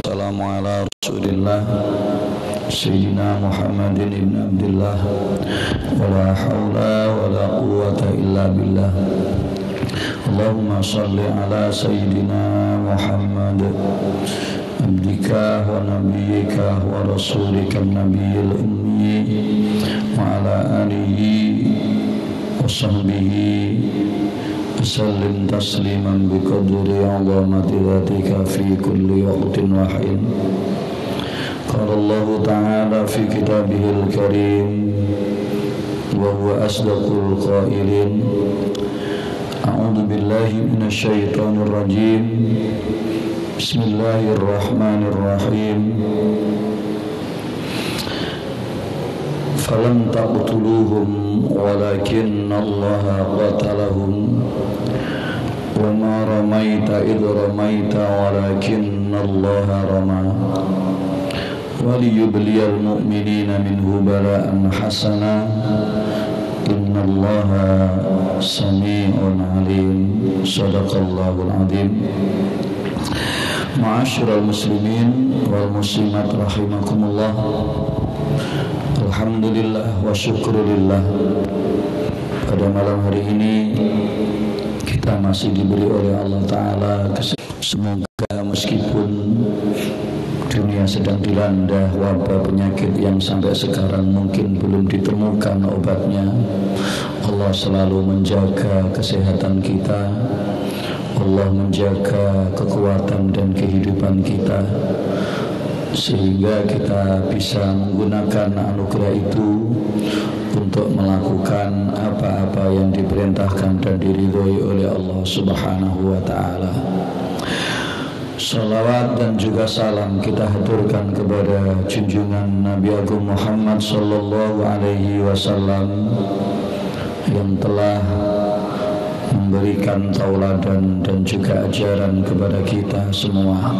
wassalamu ala rasulillah Sayyidina Muhammadin ibn Abdillah wa la hawla wa la quwwata illa billah. Allahumma salli ala Sayyidina Muhammad abdika wa nabiyyika wa rasulika nabiyil ummi wa ala alihi wa sahbihi sallim tasliman biqadri 'azamati dhatika fi kulli waqtin wa hin. Qala Allah ta'ala fi kitabihil karim wa huwa asdaqul qailin. A'udzu billahi minasy syaithanir rajim. Bismillahirrahmanirrahim. Falam taqtuluhum walakinna Allah qatalahum wa ma ramaita idh ramaita walakinna Allah rama wa liyubliyal mu'minina minhu bala'an hasana inna Allah sami'un alim. Sadaqallahul azim. Ma'asyiral muslimin wal muslimat rahimakumullah. Alhamdulillah wa syukurillah. Pada malam hari ini kita masih diberi oleh Allah Ta'ala semoga meskipun dunia sedang dilanda wabah penyakit yang sampai sekarang mungkin belum ditemukan obatnya, Allah selalu menjaga kesehatan kita, Allah menjaga kekuatan dan kehidupan kita, sehingga kita bisa menggunakan anugerah itu untuk melakukan apa-apa yang diperintahkan dan diridhoi oleh Allah Subhanahu wa ta'ala. Salawat dan juga salam kita haturkan kepada junjungan Nabi Agung Muhammad sallallahu alaihi wasallam yang telah memberikan tauladan dan juga ajaran kepada kita semua.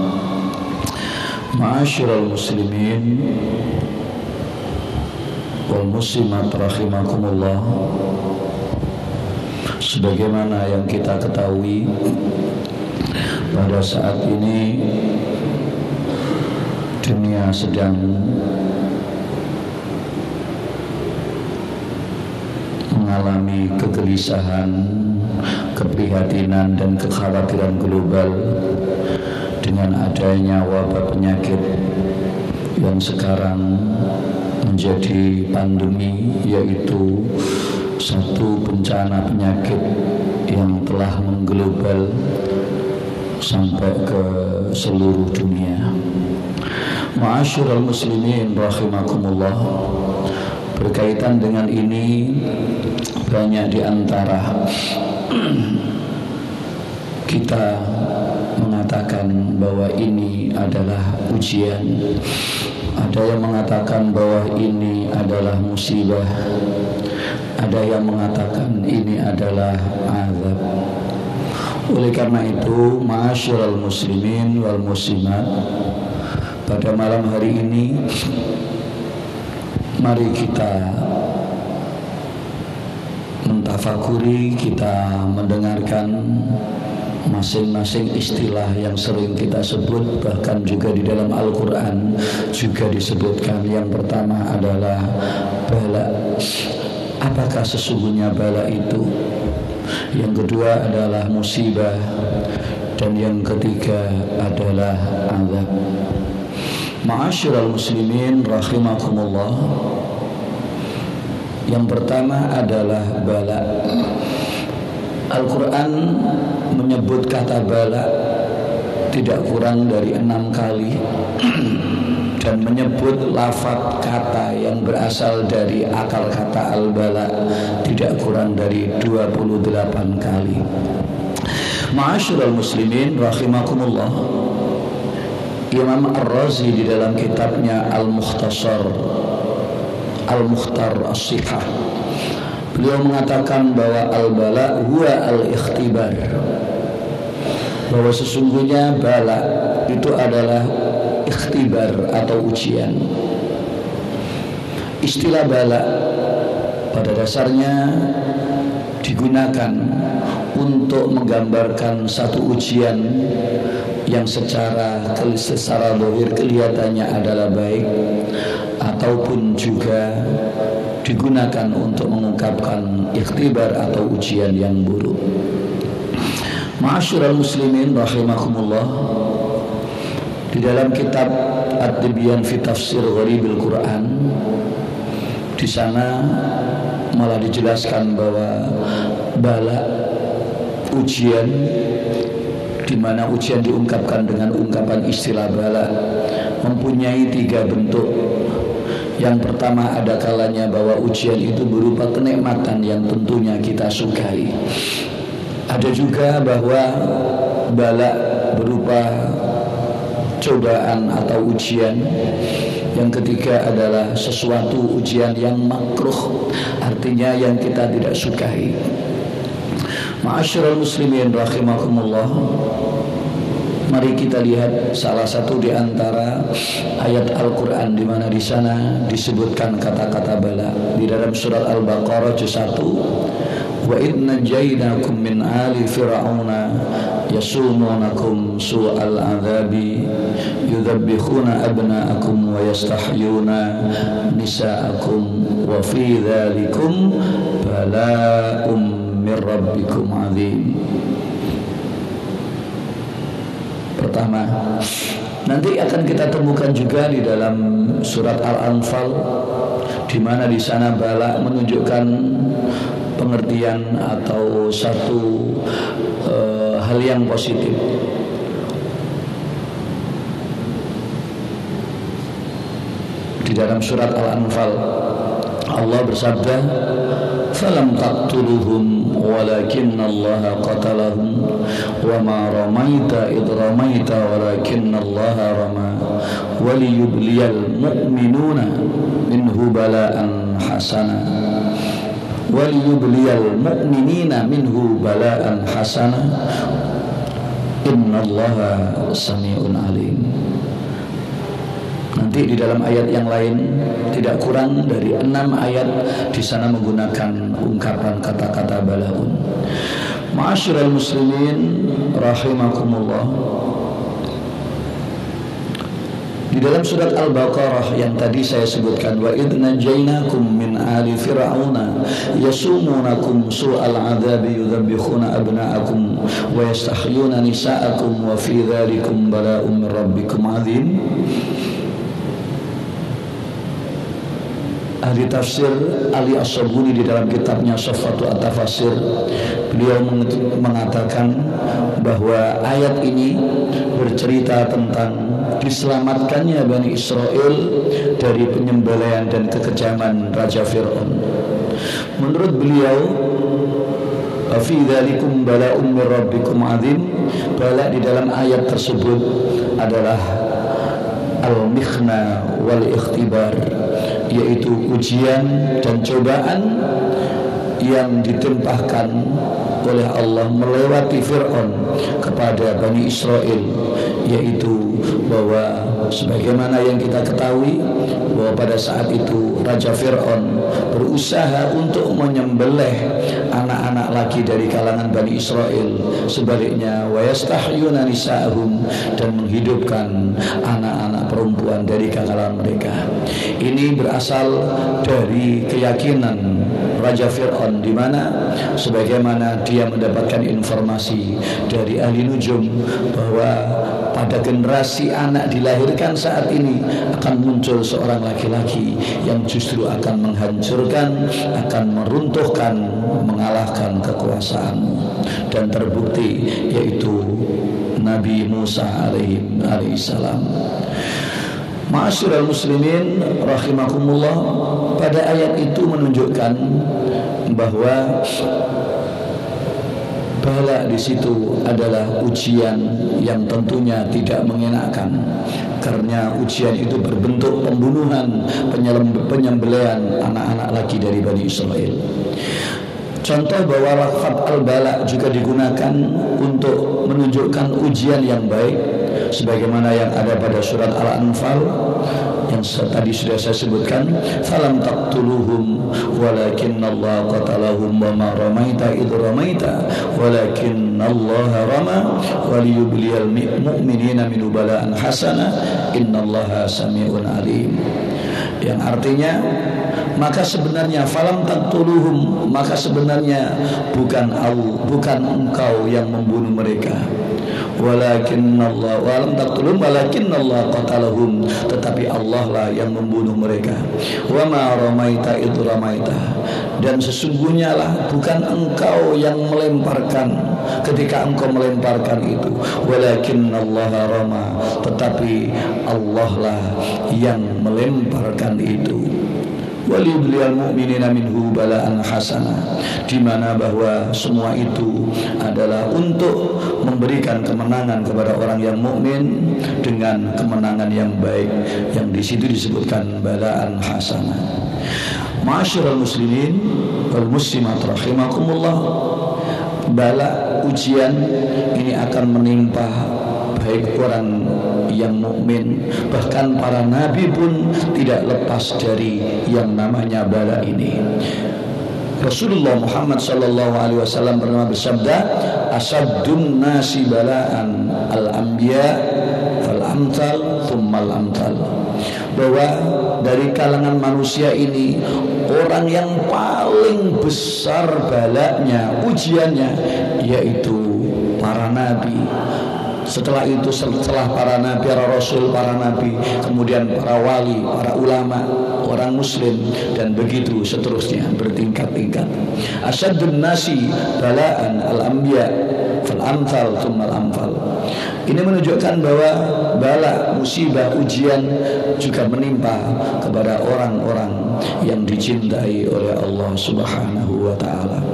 Ma'asyiral muslimin wal muslimat rahimakumullah. Sebagaimana yang kita ketahui, pada saat ini dunia sedang mengalami kegelisahan, keprihatinan dan kekhawatiran global dengan adanya wabah penyakit yang sekarang menjadi pandemi, yaitu satu bencana penyakit yang telah mengglobal sampai ke seluruh dunia. Ma'asyiral muslimin rahimakumullah. Berkaitan dengan ini, banyak di antara kita mengatakan bahwa ini adalah ujian, ada yang mengatakan bahwa ini adalah musibah, ada yang mengatakan ini adalah azab. Oleh karena itu, ma'asyiral muslimin wal muslimat, pada malam hari ini mari kita mentafakuri, kita mendengarkan masing-masing istilah yang sering kita sebut, bahkan juga di dalam Al-Quran juga disebutkan. Yang pertama adalah bala. Apakah sesungguhnya bala itu? Yang kedua adalah musibah, dan yang ketiga adalah azab. Ma'asyiral muslimin rahimakumullah. Yang pertama adalah bala. Al-Quran menyebut kata bala tidak kurang dari 6 kali dan menyebut lafaz kata yang berasal dari akar kata al-bala tidak kurang dari 28 kali. Ma'asyiral muslimin rahimakumullah. Imam Ar-Razi di dalam kitabnya Al-Mukhtasar Al-Mukhtar As-Sihah, beliau mengatakan bahwa al-bala huwa al-ikhtibar, bahwa sesungguhnya bala itu adalah ikhtibar atau ujian. Istilah bala pada dasarnya digunakan untuk menggambarkan satu ujian yang secara zahir kelihatannya adalah baik, ataupun juga digunakan untuk mengungkapkan ikhtibar atau ujian yang buruk. Ma'asyiral muslimin rahimakumullah, di dalam kitab At-Tibyan fi Tafsir Gharibil Quran, di sana malah dijelaskan bahwa bala, ujian, di mana ujian diungkapkan dengan ungkapan istilah bala, mempunyai 3 bentuk. Yang pertama, ada kalanya bahwa ujian itu berupa kenikmatan yang tentunya kita sukai. Ada juga bahwa bala berupa cobaan atau ujian. Yang ketiga adalah sesuatu ujian yang makruh, artinya yang kita tidak sukai. Ma'asyiral muslimin rahimakumullah, mari kita lihat salah satu di antara ayat Al-Quran di mana di sana disebutkan kata-kata bala di dalam surat Al-Baqarah juz 1. Wa idh najainakum min ali fir'auna yasumunakum su'al adzabi yudzabbihuna abna'akum wa yastahyuna nisa'akum wa fi dzalikum bala'um min rabbikum 'adzim. Pertama, nanti akan kita temukan juga di dalam surat Al-Anfal, di mana di sana bala menunjukkan pengertian atau satu hal yang positif. Di dalam surat Al-Anfal Allah bersabda, "Falam taqtuluhum walakinna Allah qatalahum wa ma ramaita idh ramaita walakinna Allah rama wa liyubliyal mu'minuna minhu bala'an hasana waliyubliyal mu'minina minhu bala'an hasana innallaha sami'un alim." Nanti di dalam ayat yang lain tidak kurang dari 6 ayat di sana menggunakan ungkapan kata-kata balaun. Ma'asyiral muslimin rahimakumullah, di dalam surat Al-Baqarah yang tadi saya sebutkan, wa idh najainakum min ali fir'auna yasumunakum su'al adzabi yudzabbihuna abna'akum wa yastahyuna nisa'akum wa fi dzalikum bala'un min rabbikum 'adzim. Ahli tafsir Ali As-Sabuni di dalam kitabnya Shafatu At-Tafasir, beliau mengatakan bahwa ayat ini bercerita tentang diselamatkannya Bani Israel dari penyembelihan dan kekejaman Raja Fir'aun. Menurut beliau, fi dzalikum bala'un min rabbikum 'adzim, bala di dalam ayat tersebut adalah al-mikhna wal ikhtibar, yaitu ujian dan cobaan yang ditimpahkan oleh Allah melewati Fir'aun kepada Bani Israel, yaitu bahwa sebagaimana yang kita ketahui bahwa pada saat itu Raja Fir'aun berusaha untuk menyembelih anak-anak laki dari kalangan Bani Israel, sebaliknya wa yastahyuna nisa'ahum, dan menghidupkan anak-anak perempuan dari kalangan mereka. Ini berasal dari keyakinan Raja Fir'aun, di mana sebagaimana dia mendapatkan informasi dari ahli nujum bahwa pada generasi anak dilahirkan saat ini akan muncul seorang laki-laki yang justru akan menghancurkan, akan meruntuhkan, mengalahkan kekuasaanmu. Dan terbukti yaitu Nabi Musa alaihi salam. Ma'asyiral muslimin rahimakumullah, pada ayat itu menunjukkan bahwa bala di situ adalah ujian yang tentunya tidak mengenakan, karena ujian itu berbentuk pembunuhan, penyembelihan anak-anak laki dari Bani Israel. Contoh bahwa lafaz al-bala juga digunakan untuk menunjukkan ujian yang baik. sebagaimana yang ada pada surat Al-Anfal yang tadi sudah saya sebutkan, falam taqtuluhum walakinnallaha qatalahum wa ma ramaita idh ramaita walakinnallaha rama wa liyubliyal mu'minina minhu bala'an hasana innallaha sami'un alim. Yang artinya, maka sebenarnya falam taqtuluhum, maka sebenarnya bukan engkau yang membunuh mereka, walakinnallah walam taqtulun walakinnallah qatalahum, tetapi Allah lah yang membunuh mereka. Wa ma ramaita idh ramaita, dan sesungguhnya lah bukan engkau yang melemparkan ketika engkau melemparkan itu, walakinnallaha rama, tetapi Allah lah yang melemparkan itu. Waliyubliyal mu'minina minhu bala'an hasanah, di mana bahwa semua itu adalah untuk memberikan kemenangan kepada orang yang mukmin dengan kemenangan yang baik, yang di situ disebutkan bala'an hasanah. Ma'asyiral muslimin wal muslimat rahimakumullah, bala ujian ini akan menimpa baik orang yang mukmin, bahkan para nabi pun tidak lepas dari yang namanya bala ini. Rasulullah Muhammad sallallahu alaihi wasallam pernah bersabda, asaddun nasi bala'an al-anbiya fal amthal thummal amthal, bahwa dari kalangan manusia ini orang yang paling besar balanya, ujiannya, yaitu para nabi. Setelah itu, setelah para nabi, para rasul, para nabi, kemudian para wali, para ulama, orang muslim, dan begitu seterusnya, bertingkat-tingkat. Asyadun nasi bala'an al-anbiya fal amthal thummal amthal. Ini menunjukkan bahwa bala, musibah, ujian juga menimpa kepada orang-orang yang dicintai oleh Allah Subhanahu wa ta'ala.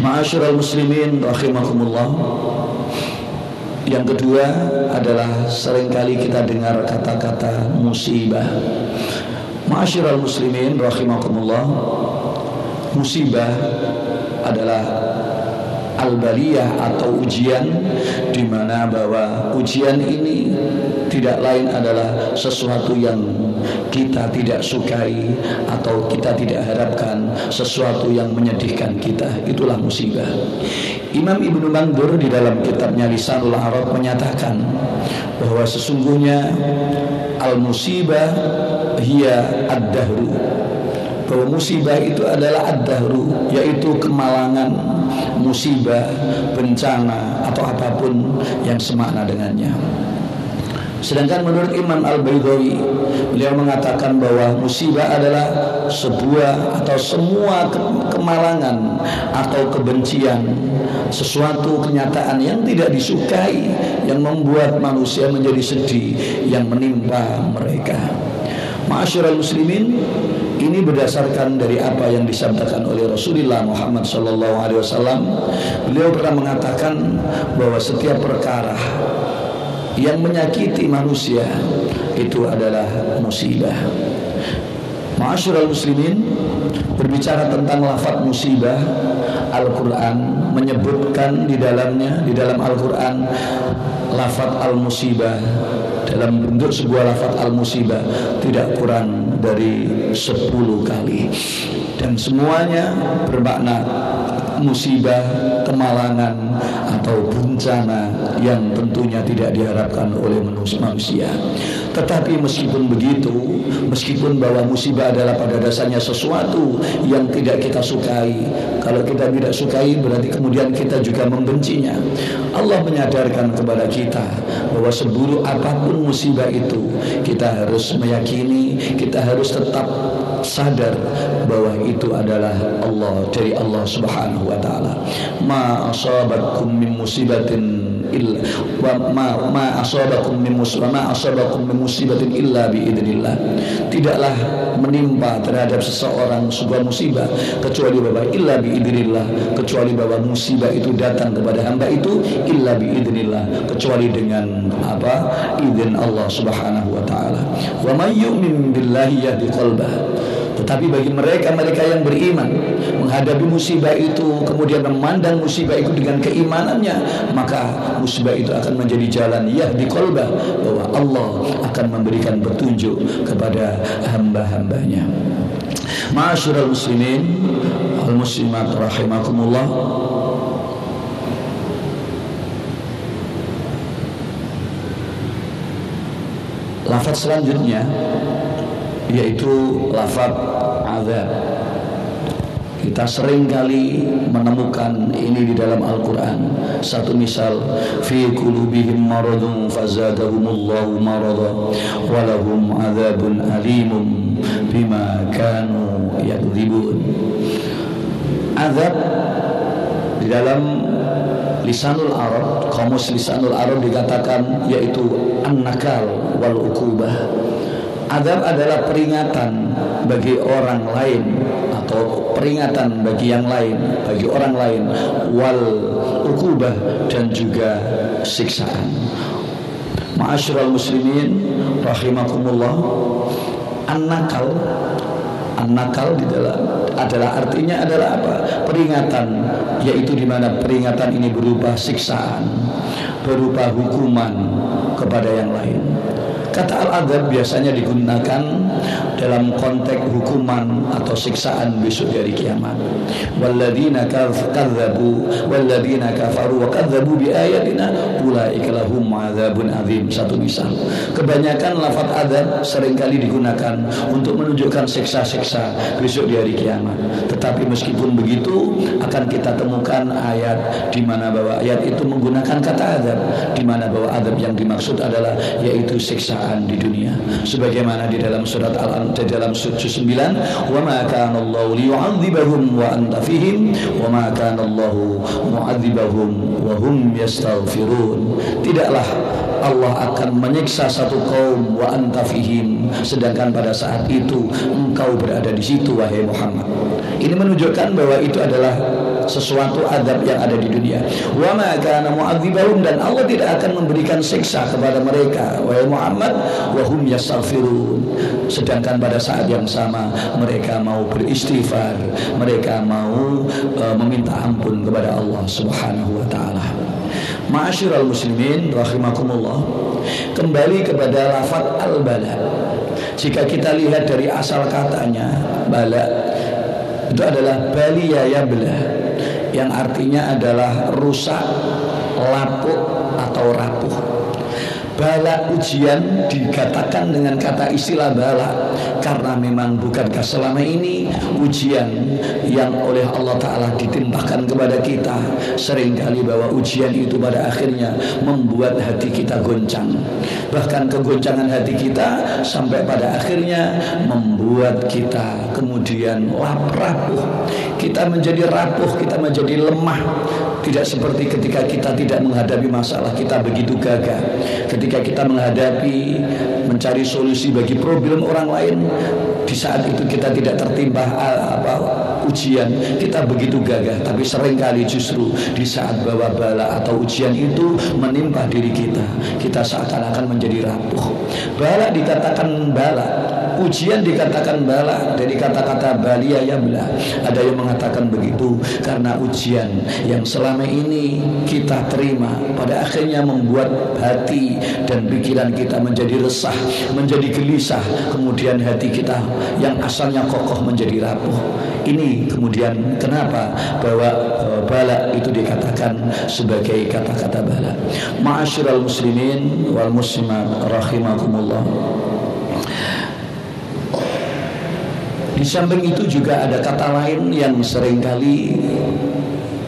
Ma'asyiral muslimin rahimakumullah. Yang kedua adalah seringkali kita dengar kata-kata musibah. Ma'asyiral muslimin rahimakumullah, musibah adalah al-baliyah atau ujian, di mana bahwa ujian ini tidak lain adalah sesuatu yang kita tidak sukai atau kita tidak harapkan, sesuatu yang menyedihkan kita. Itulah musibah. Imam Ibnu Mandur di dalam kitabnya Lisanul Arab menyatakan bahwa sesungguhnya al-musibah hiya ad-dahru, bahwa musibah itu adalah ad-dahru, yaitu kemalangan, musibah, bencana, atau apapun yang semakna dengannya. Sedangkan menurut Imam Al-Baydhawi, beliau mengatakan bahwa musibah adalah sebuah atau semua kemalangan atau kebencian, sesuatu kenyataan yang tidak disukai, yang membuat manusia menjadi sedih, yang menimpa mereka. Ma'asyiral muslimin, ini berdasarkan dari apa yang disabdakan oleh Rasulullah Muhammad SAW. Beliau pernah mengatakan bahwa setiap perkara yang menyakiti manusia itu adalah musibah. Ma'asyiral muslimin, berbicara tentang lafaz musibah, Al-Quran menyebutkan di dalamnya, di dalam Al-Quran, lafaz al-musibah dalam bentuk sebuah lafaz al-musibah tidak kurang dari 10 kali, dan semuanya bermakna musibah, kemalangan, atau bencana yang tentunya tidak diharapkan oleh manusia. Tetapi meskipun begitu, meskipun bahwa musibah adalah pada dasarnya sesuatu yang tidak kita sukai, kalau kita tidak sukai berarti kemudian kita juga membencinya. Allah menyadarkan kepada kita bahwa seburuk apapun musibah itu, kita harus meyakini, kita harus tetap sadar bahwa itu adalah Allah, dari Allah Subhanahu wa ta'ala. Ma asabakum min musibatin illa ma asabakum min musibatin illa biidznillah. Tidaklah menimpa terhadap seseorang sebuah musibah kecuali bahwa illa biidznillah, kecuali bahwa musibah itu datang kepada hamba itu illa biidznillah, kecuali dengan apa? Izin Allah Subhanahu wa ta'ala. Wa may yu'min billahi yahdi qalbah. Tetapi bagi mereka yang beriman, menghadapi musibah itu, kemudian memandang musibah itu dengan keimanannya, maka musibah itu akan menjadi jalan yahdi qalbah, bahwa Allah akan memberikan petunjuk kepada hamba-hambanya. Ma'asyiral muslimin wal muslimat rahimakumullah. Lafaz selanjutnya yaitu lafaz azab. Kita sering kali menemukan ini di dalam Al-Quran. Satu misal, fi qulubihim maradun fazadahumullahu marada walahum azabun alimun bima kanu yakdzibun. Azab di dalam Lisanul Arab, kamus Lisanul Arab dikatakan yaitu an-nakal wal uqubah. Azab adalah peringatan bagi orang lain atau peringatan bagi yang lain, bagi orang lain, wal uqubah, dan juga siksaan. Ma'asyiral muslimin rahimakumullah, an-nakal di dalam adalah artinya adalah apa? Peringatan, yaitu di mana peringatan ini berupa siksaan, berupa hukuman kepada yang lain. Kata al-adab biasanya digunakan dalam konteks hukuman atau siksaan besok dari kiamat. Walladzina kadzabu walladzina kafaru wa kadzabu biayatina ulaika lahum adzabun adzim. Satu misal. Kebanyakan lafaz adab seringkali digunakan untuk menunjukkan siksa-siksa besok di hari kiamat. Tetapi meskipun begitu, akan kita temukan ayat di mana bahwa ayat itu menggunakan kata adab, di mana bahwa adab yang dimaksud adalah yaitu siksaan di dunia, sebagaimana di dalam surat Al-An'am dalam surat 9, wa ma kana Allahu liyu'adzibahum wa anta fihim wa ma kana Allahu mu'adzibahum wa hum yastaghfirun. Tidaklah Allah akan menyiksa satu kaum wa anta fihim, sedangkan pada saat itu engkau berada di situ wahai Muhammad. Ini menunjukkan bahwa itu adalah sesuatu adab yang ada di dunia. Wa ma kana mu'adzibahum, dan Allah tidak akan memberikan siksa kepada mereka wahai Muhammad, wa hum yastaghfirun, sedangkan pada saat yang sama mereka mau beristighfar, mereka mau meminta ampun kepada Allah Subhanahu wa taala. Ma'asyiral muslimin rahimakumullah, kembali kepada lafaz al-bala. Jika kita lihat dari asal katanya, bala itu adalah baliya yabla, yang artinya adalah rusak, lapuk atau rapuh. Bala ujian dikatakan dengan kata istilah bala karena memang bukankah selama ini ujian yang oleh Allah Ta'ala ditimpakan kepada kita, seringkali bahwa ujian itu pada akhirnya membuat hati kita goncang, bahkan kegoncangan hati kita sampai pada akhirnya membuat kita kemudian rapuh, kita menjadi rapuh, kita menjadi lemah. Tidak seperti ketika kita tidak menghadapi masalah, kita begitu gagah. Ketika kita menghadapi, mencari solusi bagi problem orang lain, di saat itu kita tidak tertimpa ujian, kita begitu gagah. Tapi seringkali justru di saat bahwa bala atau ujian itu menimpa diri kita, kita seakan-akan menjadi rapuh. Bala dikatakan bala, ujian dikatakan bala, dari kata-kata balia yabla. Ada yang mengatakan begitu karena ujian yang selama ini kita terima pada akhirnya membuat hati dan pikiran kita menjadi resah, menjadi gelisah, kemudian hati kita yang asalnya kokoh menjadi rapuh. Ini kemudian kenapa bahwa bala itu dikatakan sebagai kata-kata bala. Ma'asyiral muslimin wal muslimat rahimakumullah. Di samping itu juga ada kata lain yang seringkali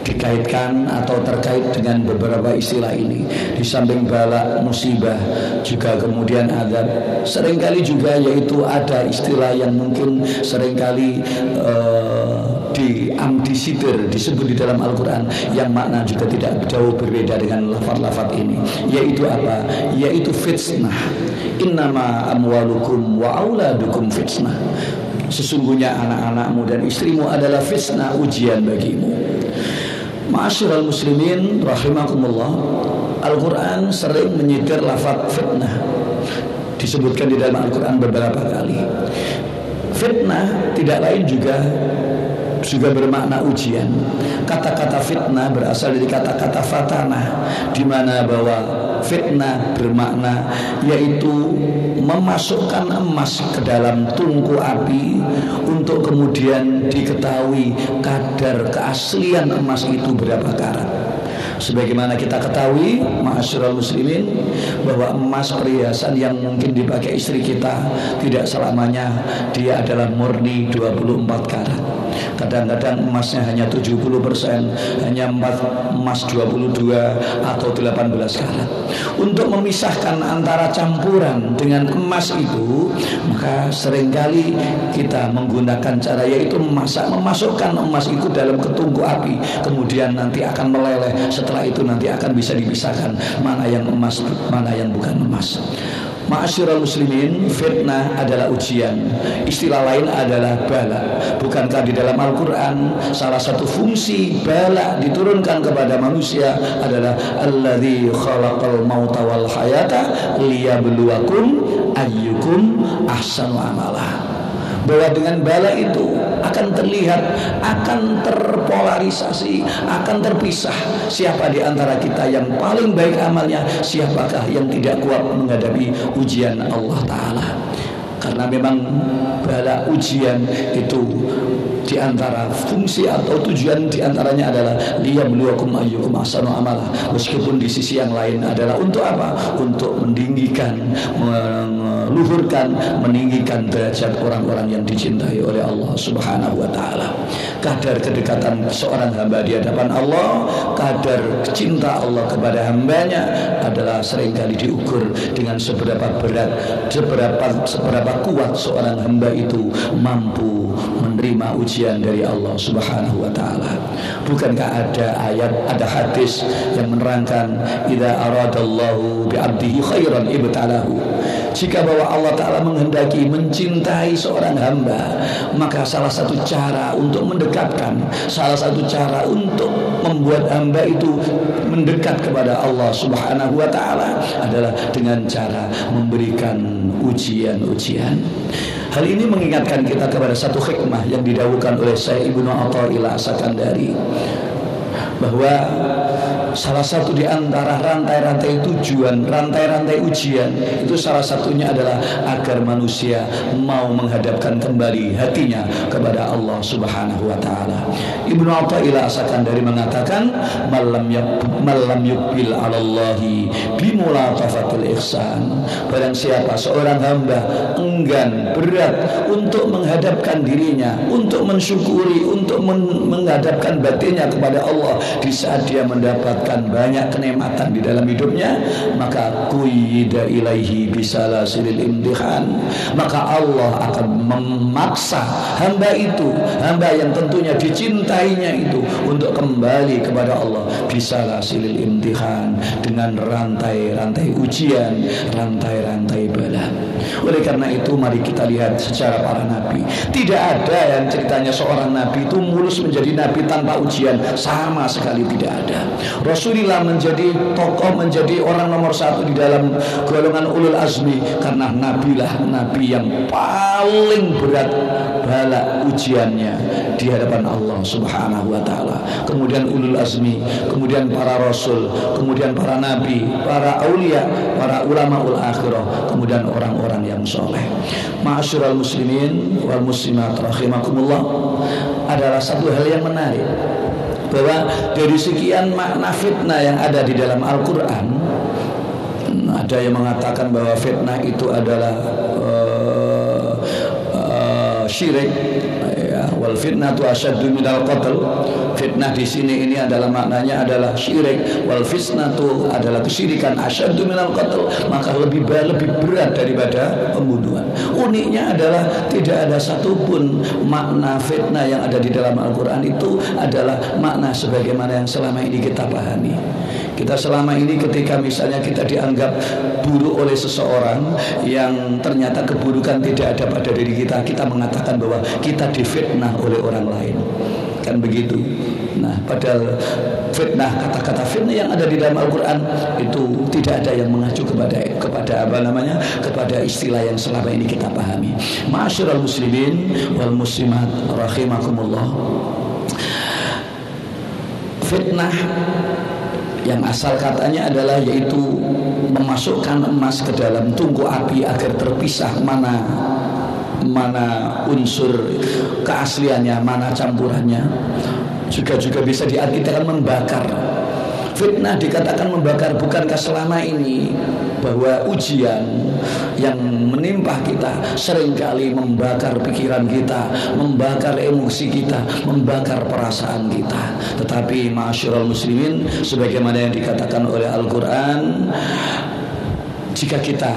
dikaitkan atau terkait dengan beberapa istilah ini. Di samping bala, musibah, juga kemudian adab, seringkali juga yaitu ada istilah yang mungkin seringkali diamdisitir, disebut di dalam Al-Quran, yang makna juga tidak jauh berbeda dengan lafaz-lafaz ini, yaitu apa? Yaitu fitnah. Innama amwalukum wa auladukum fitnah. Sesungguhnya anak-anakmu dan istrimu adalah fitnah, ujian bagimu. Ma'asyiral muslimin rahimakumullah, Al-Quran sering menyitir lafaz fitnah, disebutkan di dalam Al-Quran beberapa kali. Fitnah tidak lain juga bermakna ujian. Kata-kata fitnah berasal dari kata-kata fatanah, di mana bahwa fitnah bermakna yaitu memasukkan emas ke dalam tungku api untuk kemudian diketahui kadar keaslian emas itu berapa karat. Sebagaimana kita ketahui, ma'asyiral muslimin, bahwa emas perhiasan yang mungkin dipakai istri kita tidak selamanya dia adalah murni 24 karat. Kadang-kadang emasnya hanya 70%, hanya emas 22 atau 18 karat. Untuk memisahkan antara campuran dengan emas itu, maka seringkali kita menggunakan cara yaitu memasukkan emas itu dalam ketungku api, kemudian nanti akan meleleh. Setelah itu nanti akan bisa dipisahkan mana yang emas, mana yang bukan emas. Ma'asyiral muslimin, fitnah adalah ujian. Istilah lain adalah bala. Bukankah di dalam Al-Quran salah satu fungsi bala diturunkan kepada manusia adalah alladzi khalaqal mauta wal hayata liyabluwakum ayyukum ahsanu amala. Bahwa dengan bala itu akan terlihat, akan terpolarisasi, akan terpisah siapa di antara kita yang paling baik amalnya, siapakah yang tidak kuat menghadapi ujian Allah Ta'ala. Karena memang bala ujian itu di antara fungsi atau tujuan di antaranya adalah liyabluwakum ayyukum ahsanu amala. Meskipun di sisi yang lain adalah untuk apa? Untuk meninggikan, meluhurkan, meninggikan derajat orang-orang yang dicintai oleh Allah Subhanahu wa taala. Kadar kedekatan seorang hamba di hadapan Allah, kadar cinta Allah kepada hambanya adalah seringkali diukur dengan seberapa berat, seberapa kuat seorang hamba itu mampu menerima ujian dari Allah Subhanahu wa taala. Bukankah ada ayat, ada hadis yang menerangkan idza aradallahu bi'abdihi khairan ibtalahu. Jika bahwa Allah Ta'ala menghendaki mencintai seorang hamba, maka salah satu cara untuk mendekatkan, salah satu cara untuk membuat hamba itu mendekat kepada Allah Subhanahu wa ta'ala adalah dengan cara memberikan ujian-ujian. Hal ini mengingatkan kita kepada satu hikmah yang didawukan oleh Syekh Ibnu Athaillah As-Sakandari, bahwa salah satu di antara rantai-rantai tujuan, rantai-rantai ujian itu salah satunya adalah agar manusia mau menghadapkan kembali hatinya kepada Allah Subhanahu wa taala. Ibnu Athaillah As-Sakandari mengatakan, "Malam yuqbil 'alallahi bimulatafatil ihsan." Barang siapa seorang hamba enggan, berat untuk menghadapkan dirinya, untuk mensyukuri, untuk menghadapkan batinnya kepada Allah di saat dia mendapatkan banyak kenikmatan di dalam hidupnya, maka quyida ilaihi bisalasilil imtihan, maka Allah akan memaksa hamba itu, hamba yang tentunya dicintainya itu, untuk kembali kepada Allah bisalasilil imtihan, dengan rantai-rantai ujian, rantai-rantai bala. Oleh karena itu mari kita lihat secara para nabi. Tidak ada yang ceritanya seorang nabi itu mulus menjadi nabi tanpa ujian, sama sekali tidak ada. Rasulullah menjadi tokoh, menjadi orang nomor satu di dalam golongan ulul azmi karena nabilah nabi yang paling berat bala ujiannya di hadapan Allah Subhanahu wa taala. Kemudian ulul azmi, kemudian para rasul, kemudian para nabi, para aulia, para ulamaul akhirah, kemudian orang-orang yang soleh. Ma'asyiral muslimin wal muslimat rahimakumullah, adalah satu hal yang menarik bahwa dari sekian makna fitnah yang ada di dalam Al-Quran, ada yang mengatakan bahwa fitnah itu adalah syirik, ya, wal fitnatu asyaddu minal qatl. Fitnah di sini ini adalah maknanya adalah syirik, wal fitnatu adalah kesyirikan, asyaddu minal qatl, maka lebih berat daripada pembunuhan. Uniknya adalah tidak ada satupun makna fitnah yang ada di dalam Al-Quran itu adalah makna sebagaimana yang selama ini kita pahami. Kita selama ini ketika misalnya kita dianggap buruk oleh seseorang yang ternyata keburukan tidak ada pada diri kita, kita mengatakan bahwa kita difitnah oleh orang lain. Kan begitu. Nah, padahal fitnah, kata-kata fitnah yang ada di dalam Al-Quran itu tidak ada yang mengacu kepada istilah yang selama ini kita pahami. Ma'asyiral muslimin wal muslimat rahimakumullah. Fitnah yang asal katanya adalah yaitu memasukkan emas ke dalam tungku api agar terpisah mana unsur keasliannya, mana campurannya. Juga bisa diartikan membakar. Fitnah dikatakan membakar. Bukankah selama ini bahwa ujian yang menimpa kita seringkali membakar pikiran kita, membakar emosi kita, membakar perasaan kita. Tetapi ma'asyiral muslimin, sebagaimana yang dikatakan oleh Al-Quran, jika kita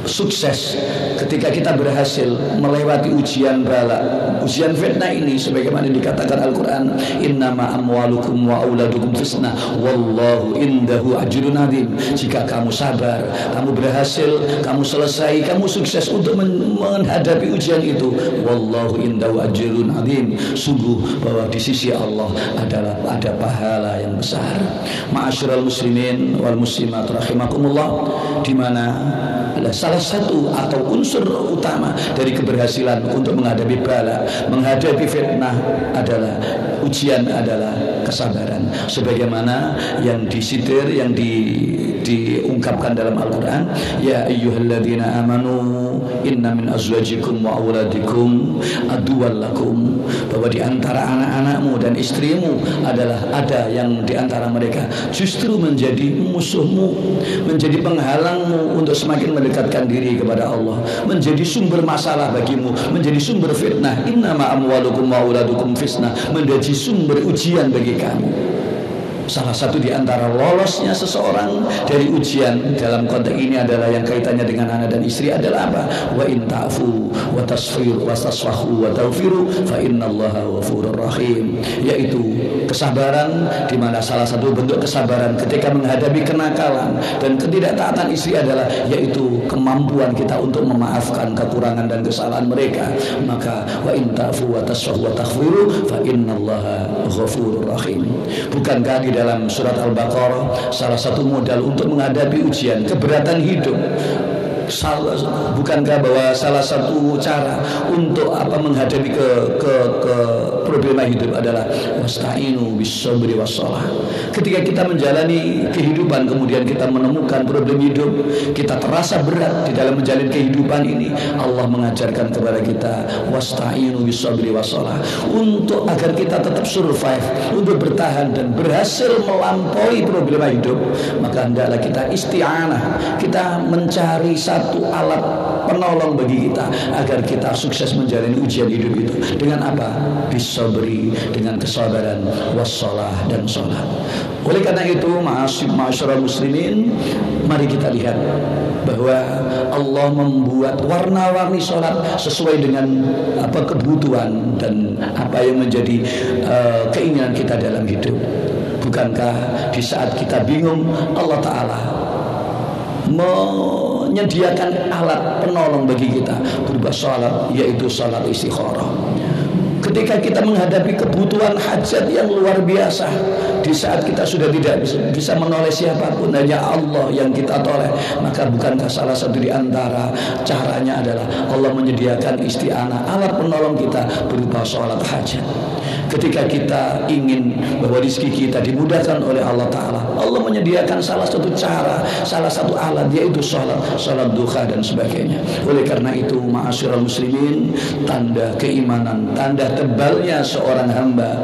sukses, ketika kita berhasil melewati ujian bala, ujian fitnah ini, sebagaimana dikatakan Al-Quran, innama amwalukum wa auladukum fitnah wallahu indahu ajrun adzim. Jika kamu sabar, kamu berhasil, kamu selesai, kamu sukses untuk menghadapi ujian itu, wallahu indahu ajrun adzim, sungguh bahwa di sisi Allah ada pahala yang besar. Ma'asyiral muslimin wal muslimat rahimakumullah, di mana salah satu atau unsur utama dari keberhasilan untuk menghadapi bala, menghadapi fitnah adalah ujian, adalah kesabaran. Sebagaimana yang disitir, yang diungkapkan dalam Al-Quran, ya ayyuhalladzina amanu inna min azwajikum wa auladikum aduwwan lakum, bahwa di antara anak-anakmu dan istrimu adalah ada yang di antara mereka justru menjadi musuhmu, menjadi penghalangmu untuk semakin mendekatkan diri kepada Allah, menjadi sumber masalah bagimu, menjadi sumber fitnah. Innama amwalukum wa auladukum fitnah, menjadi sumber ujian bagi kamu. Salah satu di antara lolosnya seseorang dari ujian dalam konteks ini adalah yang kaitannya dengan anak dan istri adalah apa? Wa in ta'fu wa tasfiru wa tasfahu wa taghfiru fa innallaha ghafurur rahim, yaitu kesabaran, di mana salah satu bentuk kesabaran ketika menghadapi kenakalan dan ketidaktaatan istri adalah yaitu kemampuan kita untuk memaafkan kekurangan dan kesalahan mereka. Maka wa in ta'fu wa tasfahu wa taghfiru fa innallaha ghafurur rahim. Bukankah di dalam surat Al-Baqarah salah satu modal untuk menghadapi ujian keberatan hidup, bukankah bahwa salah satu cara untuk menghadapi ke problema hidup adalah wasta'inu bis-sabri was-shalah. Ketika kita menjalani kehidupan kemudian kita menemukan problem hidup, kita terasa berat di dalam menjalani kehidupan ini, Allah mengajarkan kepada kita wasta'inu bis-sabri was-shalah, untuk agar kita tetap survive, untuk bertahan dan berhasil melampaui problema hidup. Maka hendaklah kita isti'anah, kita mencari satu alat penolong bagi kita agar kita sukses menjalani ujian hidup itu. Dengan apa? Bisabri, dengan kesabaran, wassalah dan sholat. Oleh karena itu, ma'asyiral muslimin, mari kita lihat bahwa Allah membuat warna-warni sholat sesuai dengan kebutuhan dan apa yang menjadi keinginan kita dalam hidup. Bukankah di saat kita bingung, Allah Ta'ala menyediakan alat penolong bagi kita berupa sholat, yaitu sholat istikharah. Ketika kita menghadapi kebutuhan hajat yang luar biasa, di saat kita sudah tidak bisa menoleh siapapun, hanya Allah yang kita toleh, maka bukankah salah satu di antara caranya adalah Allah menyediakan isti'anah, alat penolong kita berupa sholat hajat. Ketika kita ingin bahwa rezeki kita dimudahkan oleh Allah Ta'ala, Allah menyediakan salah satu cara, salah satu alat, yaitu sholat duha dan sebagainya. Oleh karena itu, ma'asyiral muslimin, tanda keimanan, tanda tebalnya seorang hamba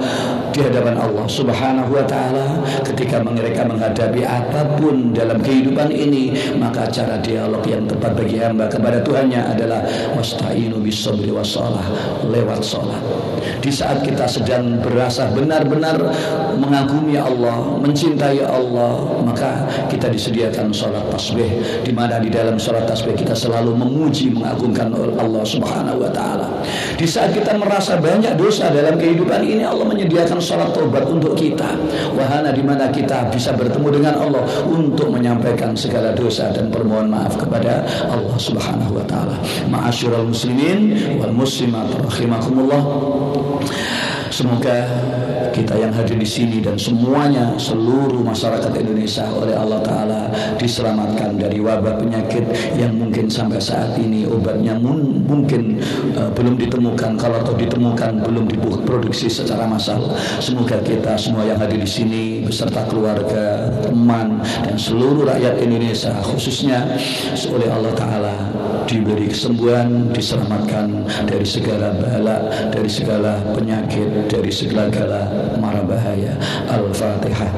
di hadapan Allah Subhanahu wa Ta'ala, ketika mereka menghadapi apapun dalam kehidupan ini, maka cara dialog yang tepat bagi hamba kepada Tuhannya adalah wasta'inu bis-sabri was-shalah, lewat sholat. Di saat kita sedang berasa benar-benar mengagumi Allah, mencintai Allah, maka kita disediakan sholat tasbih, di mana di dalam sholat tasbih kita selalu memuji, mengagungkan Allah Subhanahu wa Ta'ala. Di saat kita merasa banyak dosa dalam kehidupan ini, Allah menyediakan sholat taubat untuk kita. wahana di mana kita bisa bertemu dengan Allah untuk menyampaikan segala dosa dan permohonan maaf kepada Allah Subhanahu wa taala. Ma'asyiral muslimin wal muslimat rahimakumullah. Semoga kita yang hadir di sini dan semuanya, seluruh masyarakat Indonesia oleh Allah Ta'ala diselamatkan dari wabah penyakit yang mungkin sampai saat ini obatnya mungkin belum ditemukan. Kalau atau ditemukan belum diproduksi secara massal. Semoga kita semua yang hadir di sini beserta keluarga, teman dan seluruh rakyat Indonesia khususnya oleh Allah Ta'ala diberi kesembuhan, diselamatkan dari segala bala, dari segala penyakit, dari segala mara bahaya. Al-Fatihah.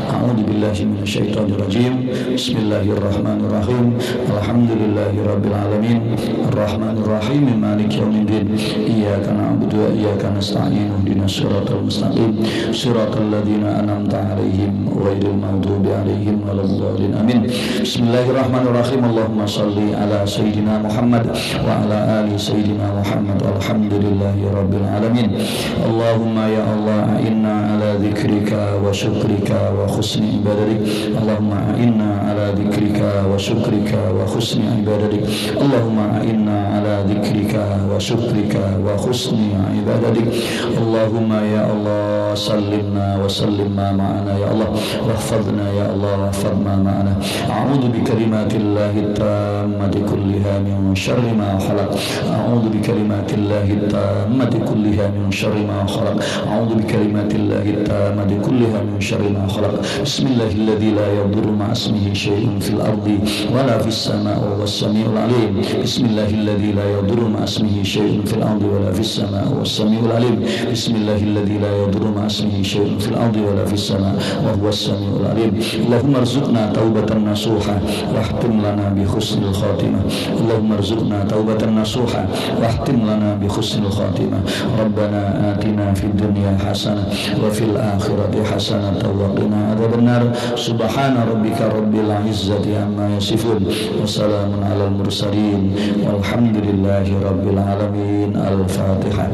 A'udzu billahi minasyaitonir rajim. Bismillahirrahmanirrahim. Alhamdulillahirabbil alamin. Arrahmanir rahim. Maliki yaumiddin. Iyyaka na'budu wa iyyaka nasta'in. Ihdinas siratal mustaqim. Siratal ladzina an'amta 'alaihim ghairil maghdubi 'alaihim waladdallin. Amin. Bismillahirrahmanirrahim. Allahumma shalli ala sayyidina Muhammad wa ala ali sayyidina Muhammad. Alhamdulillahirabbil alamin. Allahumma ya Allah a'inna ala dzikrika wa syukrika wa husni ibadatik. Allahumma a'inna ala dzikrika wa syukrika wa husni ibadatik. Allahumma a'inna ala dzikrika wa syukrika wa husni ibadatik. Allahumma ya Allah sallimna wa sallimna ma'ana ya Allah wahfadna ya Allah wahfadna ma'ana. A'udzu bi kalimatillahi tammati kulliha min syarri ma khalaq. A'udzu bi kalimatillahi tammati kulliha min syarri ma khalaq. A'udzu bi kalimatillahi tammati kulliha min syarri ma khalaq. Bismillahilladzi la yadurru ma'a ismihi syai'un fil ardi wa la fis samaa'i was samii'ul 'aliim. Bismillahilladzi la yadurru ma'a ismihi syai'un fil ardi wa la fis samaa'i was samii'ul 'aliim. Bismillahilladzi la yadurru ma'a ismihi syai'un fil ardi wa la fis samaa'i wa huwas samii'ul 'aliim. Allahumma arzuqna taubatan nasuha wahtim lana bi husnil khatimah. Allahumma arzuqna taubatan nasuha wahtim lana bi husnil khatimah. Rabbana atina fid dunya hasanah wa fil akhirati hasanah wa qina adzabannar. Subhana rabbika rabbil izzati amma yasifun wa salamun alal mursalin walhamdulillahi rabbil alamin. Al-Fatihah.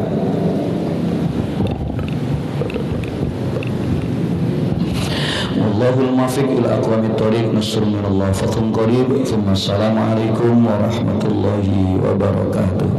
Wallahul muwaffiq ila aqwamit thoriq. Nasrun minallah fathun qarib. Assalamualaikum warahmatullahi wabarakatuh.